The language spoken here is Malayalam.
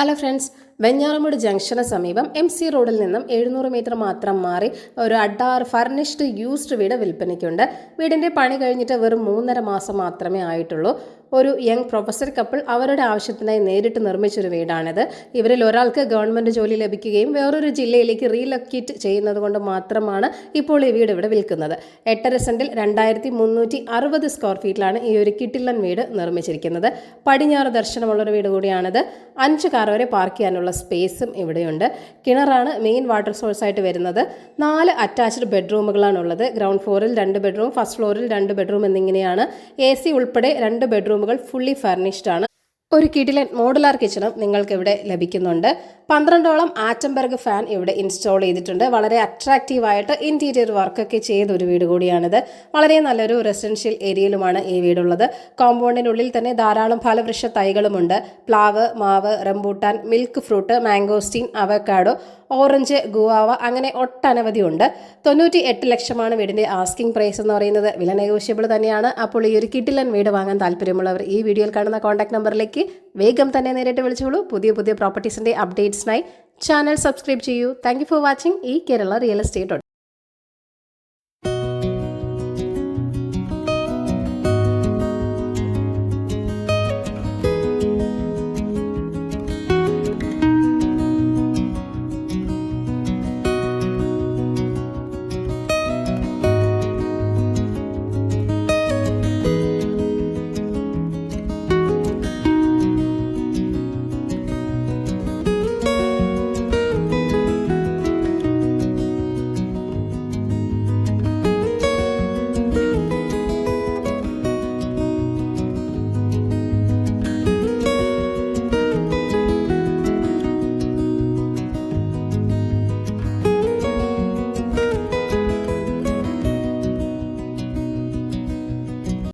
ഹലോ ഫ്രണ്ട്സ്, വെഞ്ഞാറമൂട് ജംഗ്ഷന് സമീപം MC റോഡിൽ നിന്നും 700 മീറ്റർ മാത്രം മാറി ഒരു അഡാർ ഫർണിഷ്ഡ് യൂസ്ഡ് വീട് വിൽപ്പനയ്ക്കുണ്ട്. വീടിന്റെ പണി കഴിഞ്ഞിട്ട് വെറും 3.5 മാസം മാത്രമേ ആയിട്ടുള്ളൂ. ഒരു യങ് പ്രൊഫസർ കപ്പിൾ അവരുടെ ആവശ്യത്തിനായി നേരിട്ട് നിർമ്മിച്ചൊരു വീടാണിത്. ഇവരിൽ ഒരാൾക്ക് ഗവൺമെന്റ് ജോലി ലഭിക്കുകയും വേറൊരു ജില്ലയിലേക്ക് റീലൊക്കേറ്റ് ചെയ്യുന്നത് കൊണ്ട് മാത്രമാണ് ഇപ്പോൾ ഈ വീട് ഇവിടെ വിൽക്കുന്നത്. 8.5 സെന്റിൽ 2360 സ്ക്വയർ ഫീറ്റിലാണ് ഈ ഒരു കിട്ടില്ലൻ വീട് നിർമ്മിച്ചിരിക്കുന്നത്. പടിഞ്ഞാറ് ദർശനമുള്ളൊരു വീട് കൂടിയാണിത്. 5 കാർ വരെ പാർക്ക് ചെയ്യാനുള്ള സ്പേസും ഇവിടെയുണ്ട്. കിണറാണ് മെയിൻ വാട്ടർ സോഴ്സ് ആയിട്ട് വരുന്നത്. 4 അറ്റാച്ച്ഡ് ബെഡ്റൂമുകളാണുള്ളത്. ഗ്രൗണ്ട് ഫ്ലോറിൽ 2 ബെഡ്റൂം, ഫസ്റ്റ് ഫ്ലോറിൽ 2 ബെഡ്റൂം എന്നിങ്ങനെയാണ്. AC ഉൾപ്പെടെ 2 ബെഡ്റൂമുകൾ ഫുള്ളി ഫർണിഷ്ഡ് ആണ്. ഒരു കിടിലൻ മോഡുലാർ കിച്ചണും നിങ്ങൾക്ക് ഇവിടെ ലഭിക്കുന്നുണ്ട്. 12ഓളം ആറ്റംബർഗ് ഫാൻ ഇവിടെ ഇൻസ്റ്റാൾ ചെയ്തിട്ടുണ്ട്. വളരെ അട്രാക്റ്റീവായിട്ട് ഇന്റീരിയർ വർക്കൊക്കെ ചെയ്ത ഒരു വീട് കൂടിയാണിത്. വളരെ നല്ലൊരു റെസിഡൻഷ്യൽ ഏരിയയിലുമാണ് ഈ വീടുള്ളത്. കോമ്പൗണ്ടിനുള്ളിൽ തന്നെ ധാരാളം ഫലവൃക്ഷ തൈകളുമുണ്ട്. പ്ലാവ്, മാവ്, rambutan, milk fruit, mangosteen, avocado, orange, guava അങ്ങനെ ഒട്ടനവധി ഉണ്ട്. 98 ലക്ഷമാണ് വീടിന്റെ ആസ്കിംഗ് പ്രൈസ് എന്ന് പറയുന്നത്. വില നെഗോഷ്യബിൾ തന്നെയാണ്. അപ്പോൾ ഈ ഒരു കിടിലൻ വീട് വാങ്ങാൻ താല്പര്യമുള്ളവർ ഈ വീഡിയോയിൽ കാണുന്ന കോൺടാക്ട് നമ്പറിലേക്ക് വേഗം തന്നെ നേരിട്ട് വിളിച്ചോളൂ. പുതിയ പ്രോപ്പർട്ടീസിന്റെ അപ്ഡേറ്റ്സിനായി ചാനൽ സബ്സ്ക്രൈബ് ചെയ്യൂ. താങ്ക് യു ഫോർ വാച്ചിങ് ഈ കേരള റിയൽ എസ്റ്റേറ്റ്.